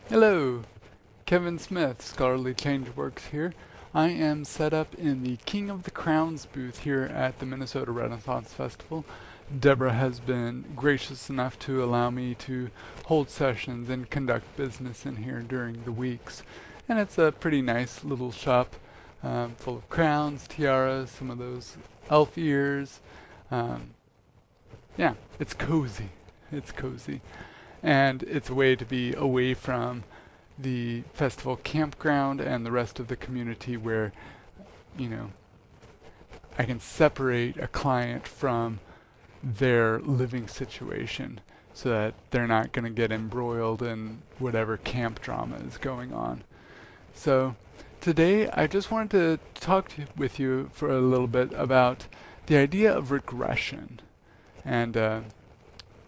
Hello, Kevin Smith, Scholarly Changeworks here. I am set up in the King of the Crowns booth here at the Minnesota Renaissance Festival. Deborah has been gracious enough to allow me to hold sessions and conduct business in here during the weeks. And it's a pretty nice little shop full of crowns, tiaras, some of those elf ears. Um, yeah, it's cozy. It's cozy. And it's a way to be away from the festival campground and the rest of the community where, you know, I can separate a client from their living situation so that they're not going to get embroiled in whatever camp drama is going on. So today I just wanted to talk with you for a little bit about the idea of regression and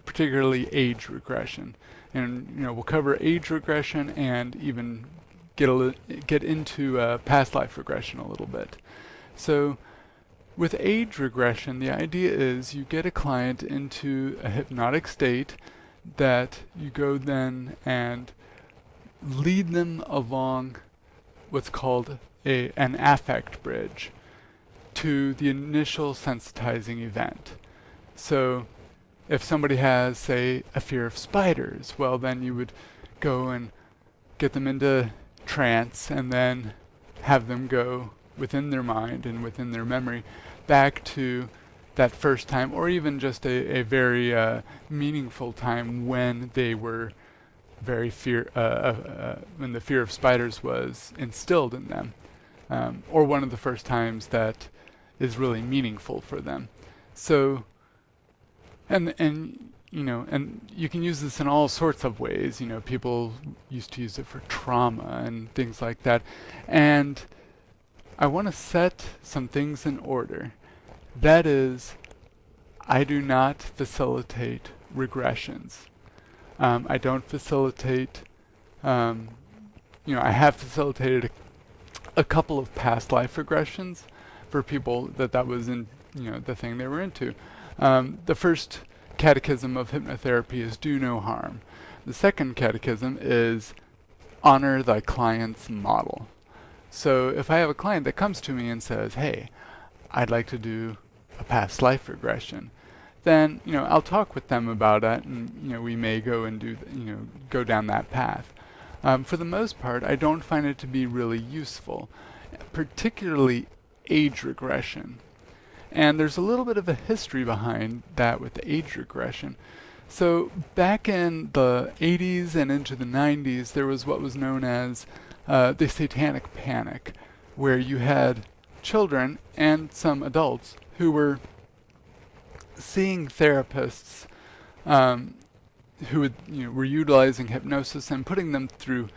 particularly age regression. And we'll cover age regression and even get into past life regression a little bit. So with age regression, the idea is you get a client into a hypnotic state that you go then and lead them along what's called an affect bridge to the initial sensitizing event. So if somebody has, say, a fear of spiders, well, then you would go and get them into trance and then have them go within their mind and within their memory back to that first time, or even just a very meaningful time when they were very when the fear of spiders was instilled in them, or one of the first times that is really meaningful for them. So and you can use this in all sorts of ways. People used to use it for trauma and things like that. And I want to set some things in order. That is, I do not facilitate regressions. I don't facilitate, I have facilitated a couple of past life regressions for people that was in, the thing they were into. The first catechism of hypnotherapy is do no harm. The second catechism is honor thy client's model. So if I have a client that comes to me and says, hey, I'd like to do a past life regression, then, I'll talk with them about it and, we may go and go down that path. For the most part, I don't find it to be really useful, particularly age regression. And there's a little bit of a history behind that with the age regression. So back in the 80s and into the 90s, there was what was known as the satanic-panic, where you had children and some adults who were seeing therapists who were utilizing hypnosis and putting them through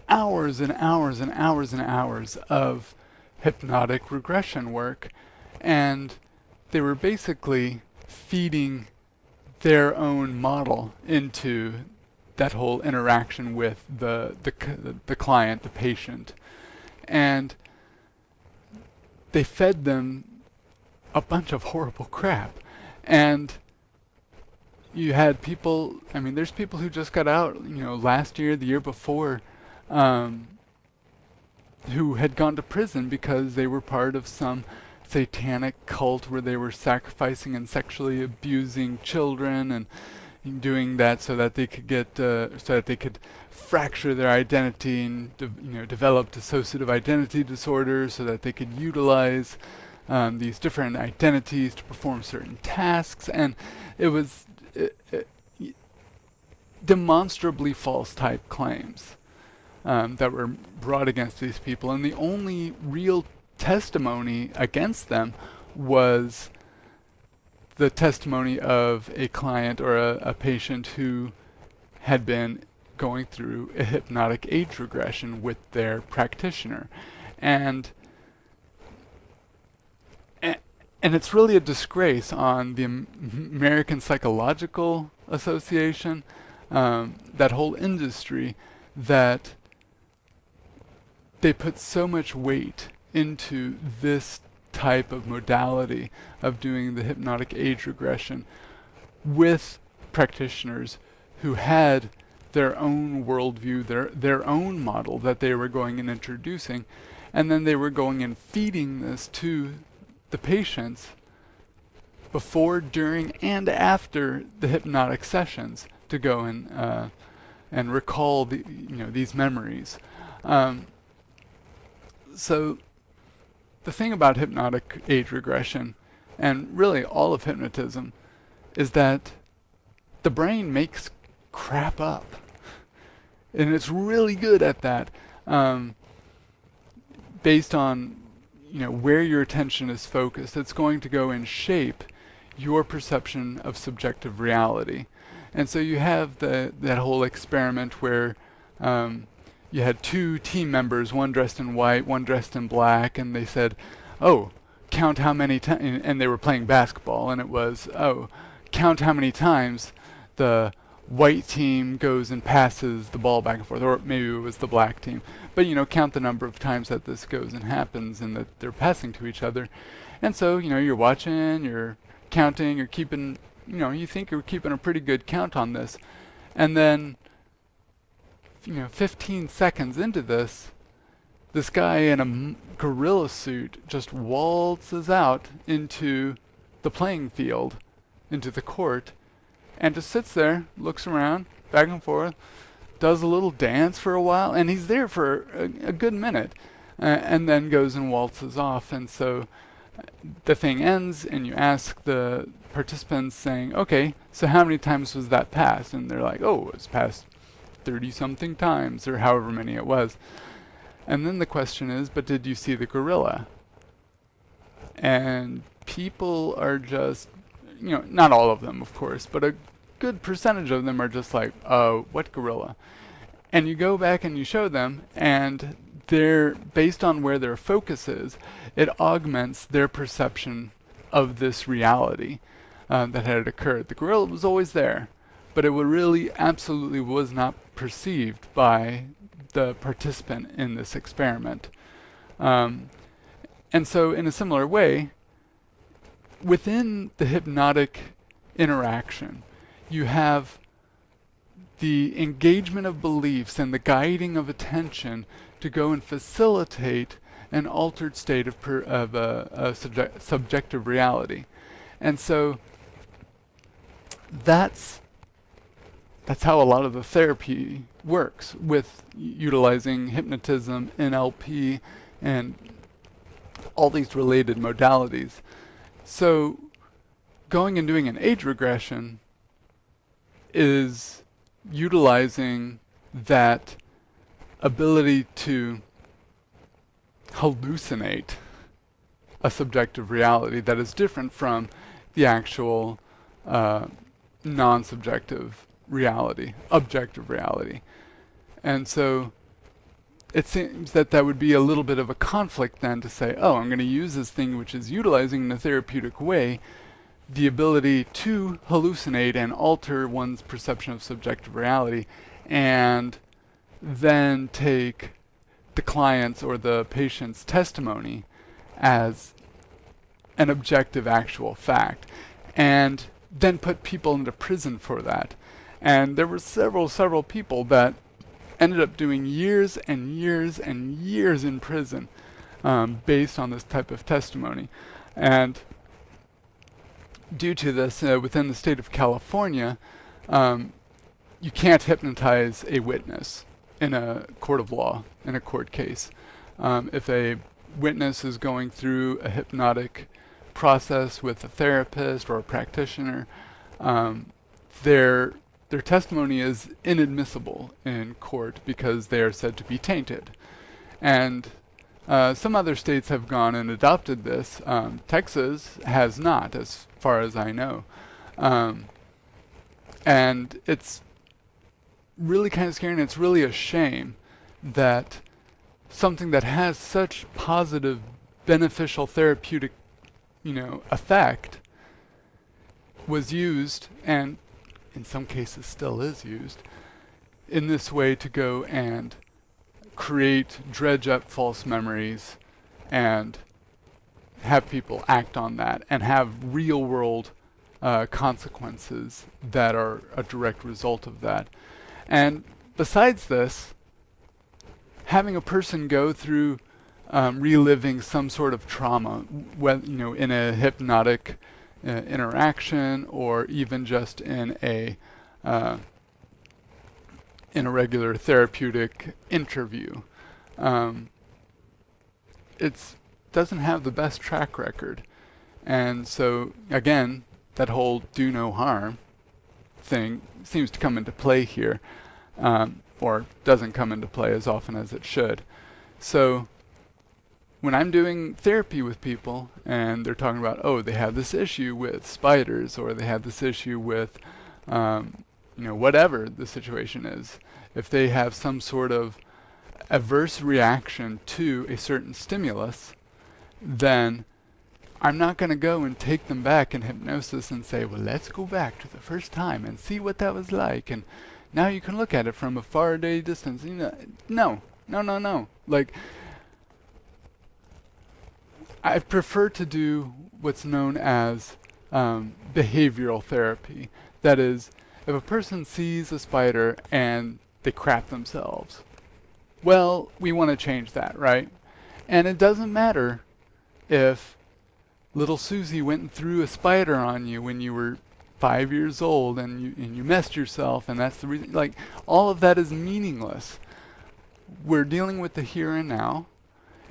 hours and hours and hours and hours of hypnotic regression work. And they were basically feeding their own model into that whole interaction with the client, the patient. And they fed them a bunch of horrible crap. And you had people, there's people who just got out, last year, the year before, who had gone to prison because they were part of some satanic cult where they were sacrificing and sexually abusing children and doing that so that they could fracture their identity and develop dissociative identity disorder so that they could utilize these different identities to perform certain tasks. And it was demonstrably false type claims that were brought against these people, and the only real testimony against them was the testimony of a client or a patient who had been going through a hypnotic age regression with their practitioner. And it's really a disgrace on the American Psychological Association, that whole industry, that they put so much weight into this type of modality of doing the hypnotic age regression with practitioners who had their own worldview, their own model that they were going and introducing, and then they were going and feeding this to the patients before, during, and after the hypnotic sessions to go and recall these memories. So the thing about hypnotic age regression, and really all of hypnotism, is that the brain makes crap up, and it's really good at that, based on where your attention is focused. It's going to go and shape your perception of subjective reality. And so you have that whole experiment where you had two team members, one dressed in white, one dressed in black, and they said, oh, count how many times, and they were playing basketball, and it was, oh, count how many times the white team goes and passes the ball back and forth, or maybe it was the black team. But count the number of times that this goes and happens and that they're passing to each other. And so, you're watching, you're counting, you're keeping, you think you're keeping a pretty good count on this. And then, 15 seconds into this guy in a gorilla suit just waltzes out into the playing field, into the court, and just sits there, looks around, back and forth, does a little dance for a while, and he's there for a good minute, and then goes and waltzes off. And so the thing ends, and you ask the participants saying, okay, so how many times was that passed? And they're like, oh, it was passed 30-something times, or however many it was. And then the question is, but did you see the gorilla? And people are just, not all of them, of course, but a good percentage of them are just like, what gorilla? And you go back and you show them, and they're based on where their focus is, it augments their perception of this reality that had occurred. The gorilla was always there, but it really absolutely was not perceived by the participant in this experiment. And so in a similar way, within the hypnotic interaction, you have the engagement of beliefs and the guiding of attention to go and facilitate an altered state of subjective reality. And so that's how a lot of the therapy works, with utilizing hypnotism, NLP, and all these related modalities. So going and doing an age regression is utilizing that ability to hallucinate a subjective reality that is different from the actual non-subjective reality, objective reality. And so it seems that would be a little bit of a conflict then to say, oh, I'm going to use this thing which is utilizing in a therapeutic way the ability to hallucinate and alter one's perception of subjective reality, and then take the client's or the patient's testimony as an objective actual fact, and then put people into prison for that. And there were several people that ended up doing years and years and years in prison based on this type of testimony. And due to this, within the state of California, you can't hypnotize a witness in a court of law, in a court case. If a witness is going through a hypnotic process with a therapist or a practitioner, their testimony is inadmissible in court because they are said to be tainted. And some other states have gone and adopted this. Texas has not, as far as I know. And it's really kind of scary, and it's really a shame that something that has such positive, beneficial therapeutic, effect was used, and in some cases still is used, in this way to go and dredge up false memories and have people act on that and have real world consequences that are a direct result of that. And besides this, having a person go through reliving some sort of trauma, in a hypnotic interaction, or even just in a regular therapeutic interview, it doesn't have the best track record. And so, again, that whole do no harm thing seems to come into play here, or doesn't come into play as often as it should. So when I'm doing therapy with people and they're talking about, oh, they have this issue with spiders, or they have this issue with, whatever the situation is, if they have some sort of adverse reaction to a certain stimulus, then I'm not going to go and take them back in hypnosis and say, well, let's go back to the first time and see what that was like, and now you can look at it from a far away distance. No. Like, I prefer to do what's known as behavioral therapy. That is, if a person sees a spider and they crap themselves, well, we want to change that, right? And it doesn't matter if little Susie went and threw a spider on you when you were 5 years old and you messed yourself, and that's the reason. Like, all of that is meaningless. We're dealing with the here and now,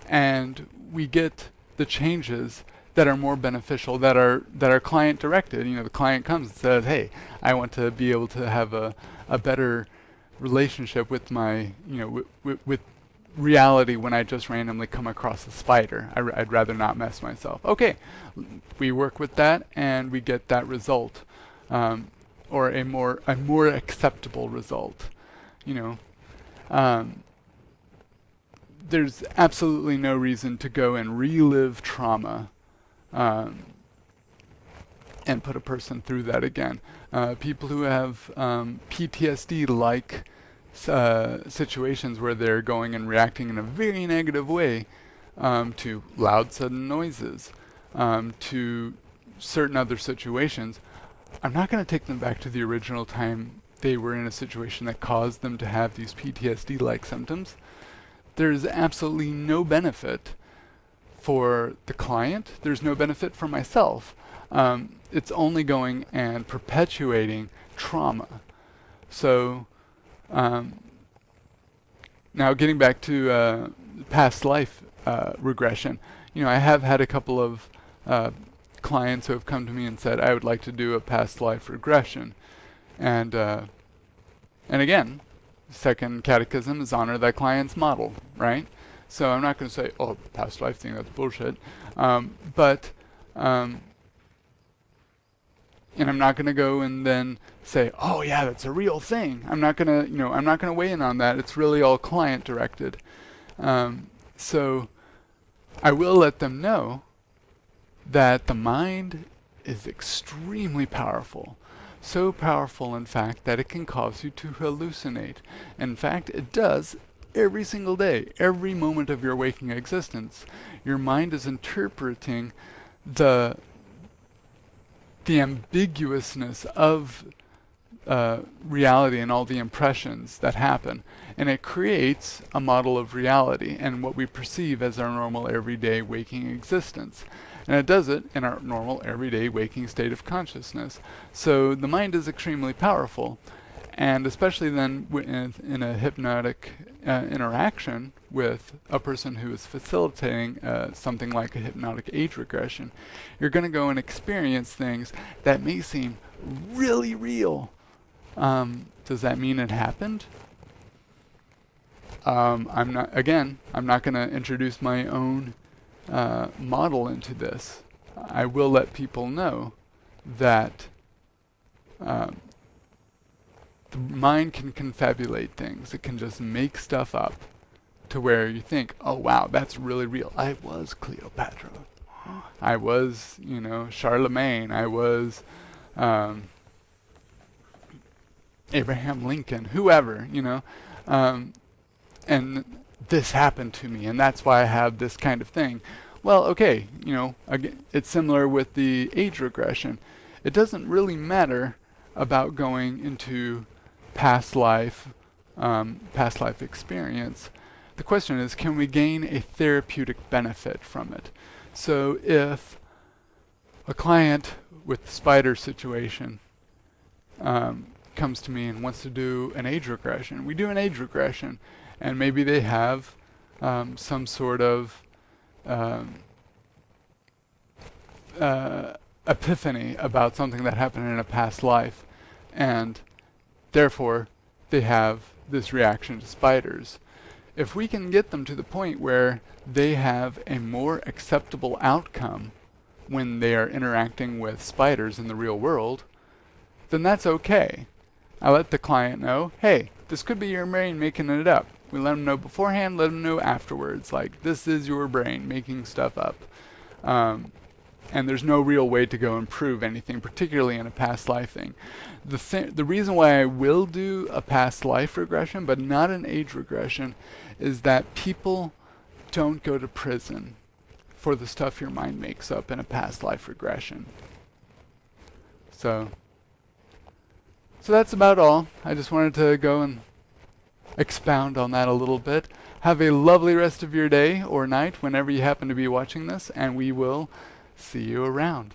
and we get the changes that are more beneficial, that are client directed. The client comes and says, hey, I want to be able to have a better relationship with my, with reality when I just randomly come across a spider. I'd rather not mess myself. Okay, we work with that and we get that result, or a more acceptable result. There's absolutely no reason to go and relive trauma and put a person through that again. People who have PTSD-like situations where they're going and reacting in a very negative way to loud, sudden noises, to certain other situations, I'm not going to take them back to the original time they were in a situation that caused them to have these PTSD-like symptoms. There's absolutely no benefit for the client. There's no benefit for myself. It's only going and perpetuating trauma. So now getting back to past life regression, I have had a couple of clients who have come to me and said, I would like to do a past life regression. And again, second catechism is honor thy client's model, right? So I'm not going to say, oh, past life thing, that's bullshit. And I'm not going to go and then say, oh yeah, that's a real thing. I'm not going to weigh in on that. It's really all client directed. So I will let them know that the mind is extremely powerful. So powerful, in fact, that it can cause you to hallucinate. In fact, it does every single day, every moment of your waking existence. Your mind is interpreting the ambiguousness of reality and all the impressions that happen. And it creates a model of reality and what we perceive as our normal everyday waking existence. And it does it in our normal everyday waking state of consciousness. So the mind is extremely powerful. And especially then in a hypnotic interaction with a person who is facilitating something like a hypnotic age regression, you're going to go and experience things that may seem really real. Does that mean it happened? I'm not going to introduce my own model into this. I will let people know that the mind can confabulate things. It can just make stuff up to where you think, oh wow, that's really real. I was Cleopatra. I was, Charlemagne. I was Abraham Lincoln, whoever, and this happened to me, and that's why I have this kind of thing. Well, okay, again, it's similar with the age regression. It doesn't really matter about going into past life experience. The question is, can we gain a therapeutic benefit from it? So if a client with the spider situation comes to me and wants to do an age regression, we do an age regression, and maybe they have some sort of epiphany about something that happened in a past life, and therefore they have this reaction to spiders. If we can get them to the point where they have a more acceptable outcome when they are interacting with spiders in the real world, then that's okay. I let the client know, hey, this could be your brain making it up. We let them know beforehand, let them know afterwards. Like, this is your brain making stuff up. And there's no real way to go improve anything, particularly in a past life thing. The reason why I will do a past life regression, but not an age regression, is that people don't go to prison for the stuff your mind makes up in a past life regression. So that's about all. I just wanted to go and expound on that a little bit. Have a lovely rest of your day or night whenever you happen to be watching this, and we will see you around.